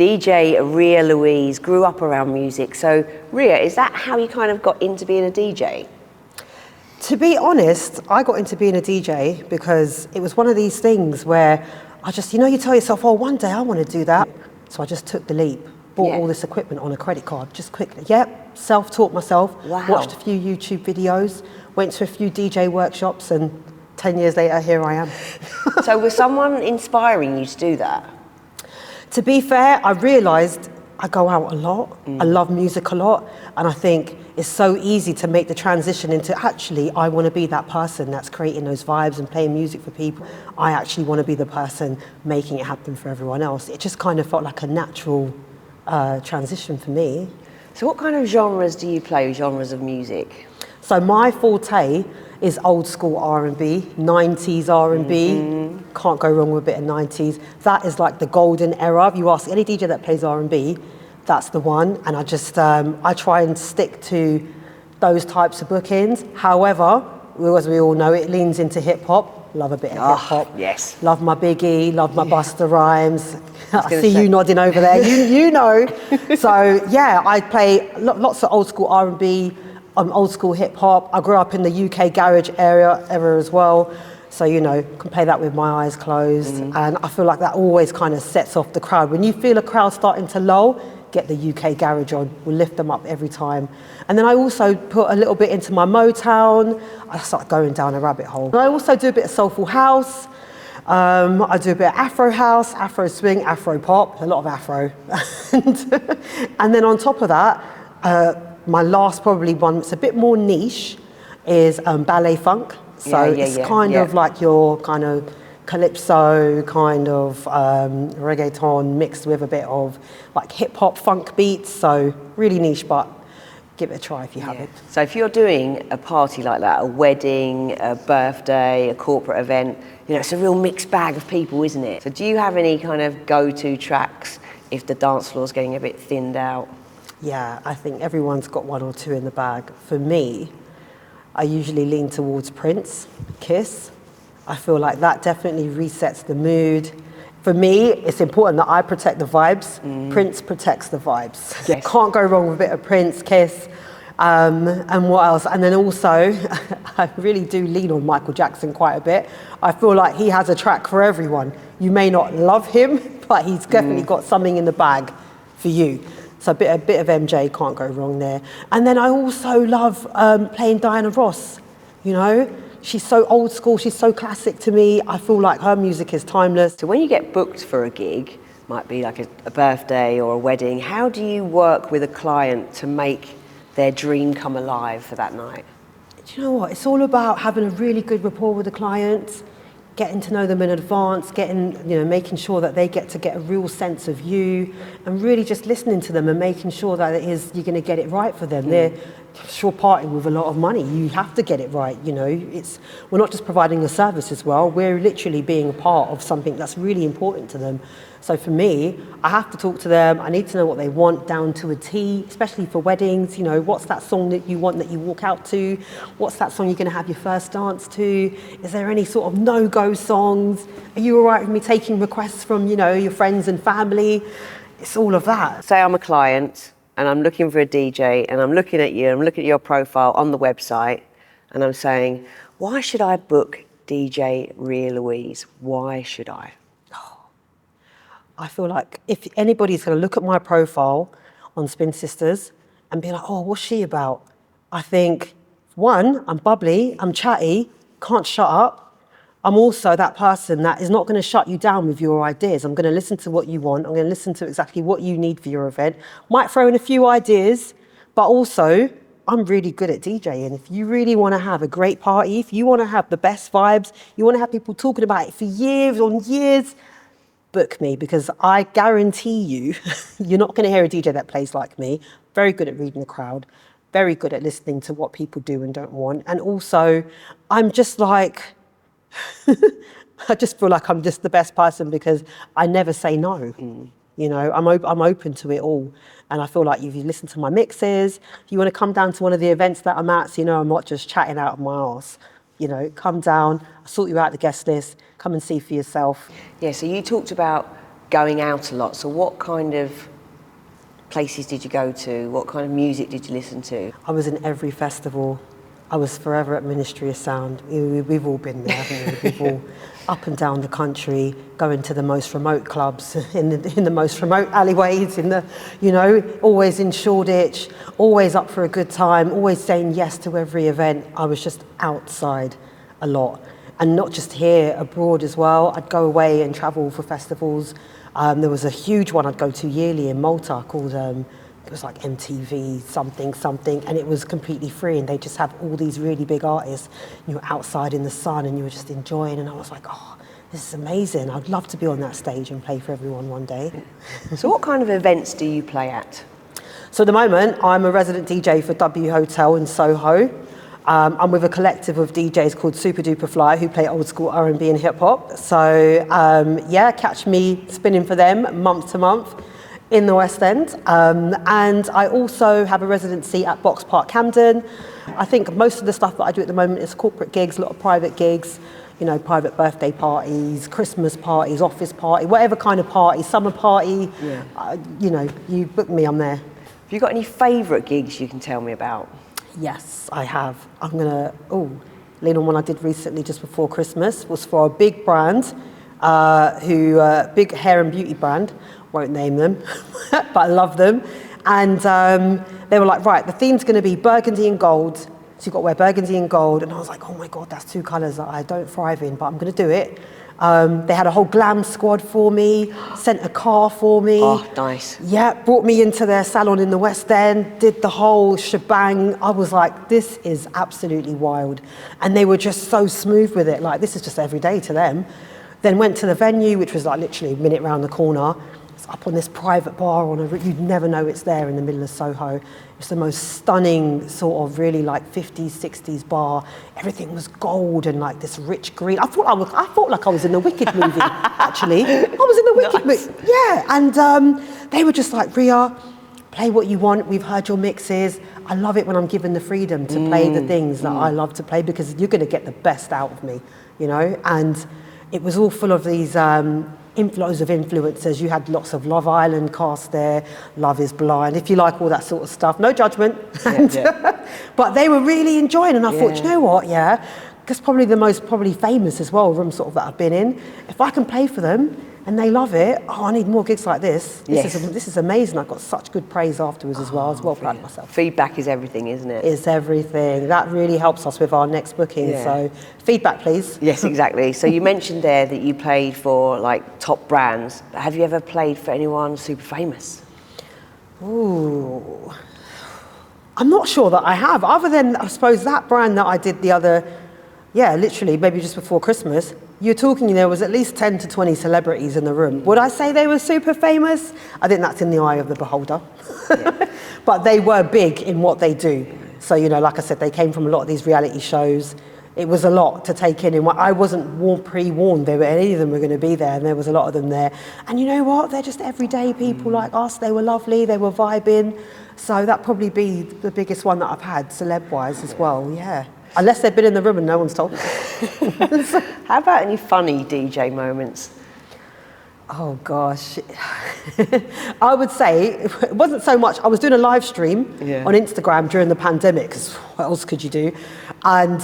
DJ Rhea Louise grew up around music. So Rhea, is that how you kind of got into being a DJ? To be honest, I got into being a DJ because it was one of these things where I just, you tell yourself, oh, one day I want to do that. So I just took the leap, bought all this equipment on a credit card, just quickly. Yep, self-taught myself, watched a few YouTube videos, went to a few DJ workshops, and 10 years later, here I am. So was someone inspiring you to do that? To be fair, I realised I go out a lot, I love music a lot, and I think it's so easy to make the transition into actually, I want to be that person that's creating those vibes and playing music for people. I actually want to be the person making it happen for everyone else. It just kind of felt like a natural transition for me. So what kind of genres do you play, genres of music? So my forte is old school R&B, 90s R&B. Can't go wrong with a bit of 90s. That is like the golden era. If you ask any DJ that plays R&B, that's the one. And I just, I try and stick to those types of bookings. However, as we all know, it leans into hip hop. Love a bit of hip hop. Yes. Love my Biggie, love my Busta Rhymes. I see you nodding over there, you know. So yeah, I play lots of old school R&B, old school hip hop. I grew up in the UK garage area as well. So, can play that with my eyes closed. And I feel like that always kind of sets off the crowd. When you feel a crowd starting to lull, get the UK garage on. We'll lift them up every time. And then I also put a little bit into my Motown. I start going down a rabbit hole. And I also do a bit of soulful house. I do a bit of Afro house, Afro swing, Afro pop, a lot of Afro. and then on top of that, my last probably one that's a bit more niche is ballet funk. So it's kind of like your kind of calypso, kind of reggaeton mixed with a bit of like hip hop funk beats. So really niche, but give it a try if you haven't. So if you're doing a party like that, a wedding, a birthday, a corporate event, it's a real mixed bag of people, isn't it? So do you have any kind of go-to tracks if the dance floor's getting a bit thinned out? Yeah, I think everyone's got one or two in the bag. For me, I usually lean towards Prince, Kiss. I feel like that definitely resets the mood. For me, it's important that I protect the vibes. Prince protects the vibes. Yes. Can't go wrong with a bit of Prince, Kiss, and what else? And then also, I really do lean on Michael Jackson quite a bit. I feel like he has a track for everyone. You may not love him, but he's definitely got something in the bag for you. So a bit of MJ, can't go wrong there. And then I also love playing Diana Ross, She's so old school, she's so classic to me. I feel like her music is timeless. So when you get booked for a gig, might be like a birthday or a wedding, how do you work with a client to make their dream come alive for that night? Do you know what? It's all about having a really good rapport with the client, getting to know them in advance, making sure that they get a real sense of you, and really just listening to them and making sure that you're going to get it right for them. They're sure parting with a lot of money. You have to get it right. We're not just providing a service as well. We're literally being a part of something that's really important to them. So for me, I have to talk to them. I need to know what they want down to a T, especially for weddings. What's that song that you want that you walk out to? What's that song you're going to have your first dance to? Is there any sort of no-go songs? Are you all right with me taking requests from, your friends and family? It's all of that. Say I'm a client and I'm looking for a DJ and I'm looking at you, I'm looking at your profile on the website and I'm saying, why should I book DJ Rhea Louise? Why should I? I feel like if anybody's going to look at my profile on SpinSisters and be like, oh, what's she about? I think, one, I'm bubbly, I'm chatty, can't shut up. I'm also that person that is not going to shut you down with your ideas. I'm going to listen to what you want. I'm going to listen to exactly what you need for your event. Might throw in a few ideas, but also I'm really good at DJing. If you really want to have a great party, if you want to have the best vibes, you want to have people talking about it for years on years, book me, because I guarantee you, you're not going to hear a DJ that plays like me. Very good at reading the crowd, very good at listening to what people do and don't want. And also, I'm just like, I just feel like I'm just the best person because I never say no. I'm open to it all. And I feel like if you listen to my mixes, if you want to come down to one of the events that I'm at, so I'm not just chatting out of my arse. Come down, I'll sort you out the guest list, come and see for yourself. Yeah, so you talked about going out a lot. So what kind of places did you go to? What kind of music did you listen to? I was in every festival. I was forever at Ministry of Sound. We've all been there, haven't we? We've all up and down the country, going to the most remote clubs, in the most remote alleyways, always in Shoreditch, always up for a good time, always saying yes to every event. I was just outside a lot. And not just here, abroad as well. I'd go away and travel for festivals. There was a huge one I'd go to yearly in Malta called, it was like MTV something, and it was completely free, and they just have all these really big artists. You were outside in the sun and you were just enjoying, and I was like, oh, this is amazing. I'd love to be on that stage and play for everyone one day. So what kind of events do you play at? So at the moment, I'm a resident DJ for W Hotel in Soho. I'm with a collective of DJs called Super Duper Fly who play old school R&B and hip hop. So catch me spinning for them month to month in the West End. And I also have a residency at Box Park Camden. I think most of the stuff that I do at the moment is corporate gigs, a lot of private gigs, private birthday parties, Christmas parties, office party, whatever kind of party, summer party. Yeah. You book me, I'm there. Have you got any favourite gigs you can tell me about? Yes, I have. I'm gonna lean on one I did recently just before Christmas. Was for a big brand, big hair and beauty brand. Won't name them, but I love them. And they were like, right, the theme's gonna be burgundy and gold. So you've got to wear burgundy and gold. And I was like, oh my God, that's two colours that I don't thrive in, but I'm gonna do it. They had a whole glam squad for me, sent a car for me. Oh, nice. Yeah, brought me into their salon in the West End, did the whole shebang. I was like, this is absolutely wild. And they were just so smooth with it, like this is just every day to them. Then went to the venue, which was like literally a minute round the corner. It's up on this private bar you'd never know it's there in the middle of Soho. It's the most stunning sort of really like 50s, 60s bar. Everything was gold and like this rich green. I thought like I was in the Wicked movie, actually. I was in the Wicked movie. Yeah, and they were just like, Rhea, play what you want. We've heard your mixes. I love it when I'm given the freedom to play the things that I love to play because you're going to get the best out of me, And it was all full of these inflows of influencers. You had lots of Love Island cast there, Love is Blind, if you like all that sort of stuff. No judgment. But they were really enjoying, and I thought, you know what, that's probably the most famous as well room sort of that I've been in. If I can play for them and they love it, I need more gigs like this. This is amazing. I got such good praise afterwards as well. I was well proud of myself. Feedback is everything, isn't it? It's everything. That really helps us with our next booking. So feedback, please. Yes, exactly. So you mentioned there that you played for like top brands. Have you ever played for anyone super famous? Ooh, I'm not sure that I have. Other than, I suppose, that brand that I did the other, literally maybe just before Christmas. You're talking, there was at least 10 to 20 celebrities in the room. Would I say they were super famous? I think that's in the eye of the beholder. But they were big in what they do. So, like I said, they came from a lot of these reality shows. It was a lot to take in. I wasn't pre-warned any of them were going to be there, and there was a lot of them there. And you know what? They're just everyday people like us. They were lovely. They were vibing. So that'd probably be the biggest one that I've had, celeb-wise as well, Unless they've been in the room and no one's told me. How about any funny DJ moments? Oh gosh. I would say it wasn't so much. I was doing a live stream on Instagram during the pandemic, because what else could you do? And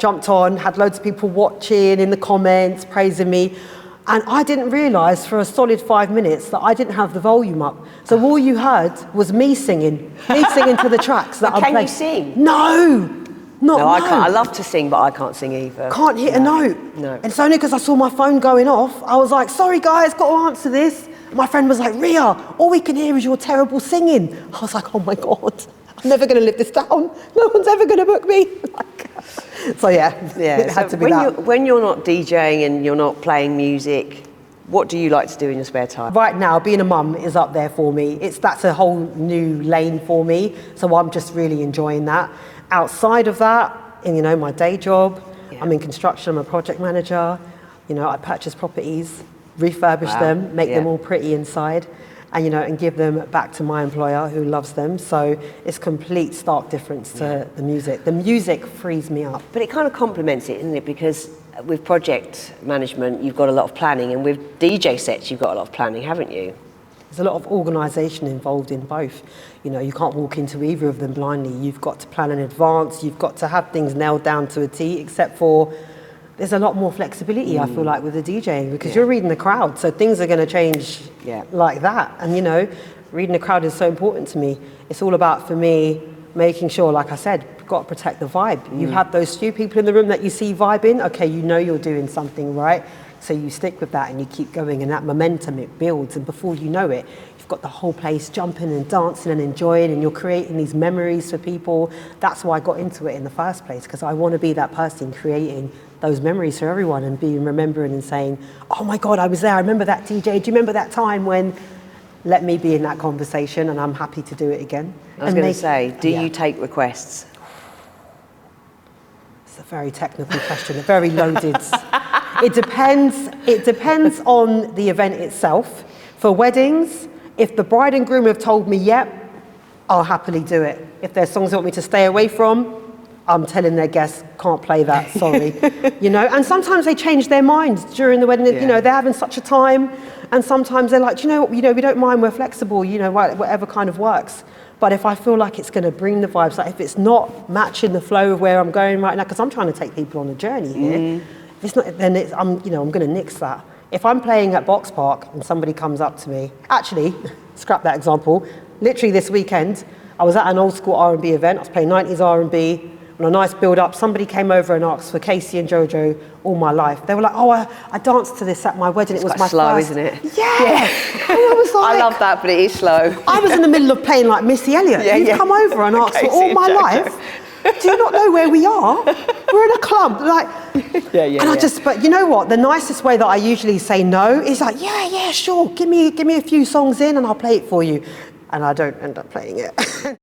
jumped on, had loads of people watching in the comments, praising me. And I didn't realise for a solid 5 minutes that I didn't have the volume up. So all you heard was me singing to the tracks that I'm playing. Can you sing? No. No, I can't. I love to sing, but I can't sing either. Can't hit a note. No. And it's only because I saw my phone going off. I was like, sorry guys, got to answer this. My friend was like, Rhea, all we can hear is your terrible singing. I was like, oh my God, I'm never going to live this down. No one's ever going to book me. So it had to be that. When you're not DJing and you're not playing music, what do you like to do in your spare time? Right now, being a mum is up there for me. That's a whole new lane for me. So I'm just really enjoying that. Outside of that, in my day job, I'm in construction, I'm a project manager. I purchase properties, refurbish them, make them all pretty inside, and and give them back to my employer who loves them. So it's complete stark difference to the music. The music frees me up. But it kind of complements it, isn't it? Because with project management, you've got a lot of planning, and with DJ sets, you've got a lot of planning, haven't you? There's a lot of organisation involved in both. You know, you can't walk into either of them blindly. You've got to plan in advance. You've got to have things nailed down to a T, except for there's a lot more flexibility, I feel like, with the DJing, because you're reading the crowd, so things are going to change like that. And, you know, reading the crowd is so important to me. It's all about, for me, making sure, like I said, you've got to protect the vibe. You have those few people in the room that you see vibing, okay, you know you're doing something right, so you stick with that and you keep going, and that momentum, it builds, and before you know it, you've got the whole place jumping and dancing and enjoying, and you're creating these memories for people. That's why I got into it in the first place, because I want to be that person creating those memories for everyone and being remembering and saying, oh my God, I was there, I remember that DJ, do you remember that time when... Let me be in that conversation, and I'm happy to do it again. I was going to say, do you take requests? It's a very technical question, very loaded. It depends on the event itself. For weddings, if the bride and groom have told me, yep, I'll happily do it. If there's songs they want me to stay away from, I'm telling their guests, can't play that, sorry. You know, and sometimes they change their minds during the wedding. You know, they're having such a time, and sometimes they're like, you know what, we don't mind, we're flexible, you know, whatever kind of works. But if I feel like it's going to bring the vibes, like if it's not matching the flow of where I'm going right now, because I'm trying to take people on a journey here, if it's not, then I'm going to nix that. If I'm playing at Box Park and somebody comes up to me, actually, scrap that example, literally this weekend, I was at an old school R&B event, I was playing 90s R&B, on a nice build-up, somebody came over and asked for Casey and Jojo all my life. They were like, oh, I danced to this at my wedding. It was my slow, first. isn't it? Yeah. And I was like, I love that, but it is slow. I was in the middle of playing like Missy Elliott. You've come over and asked for all my life. Do you not know where we are? We're in a club. Like, and I just, but you know what? The nicest way that I usually say no is like, yeah, sure. Give me a few songs in and I'll play it for you. And I don't end up playing it.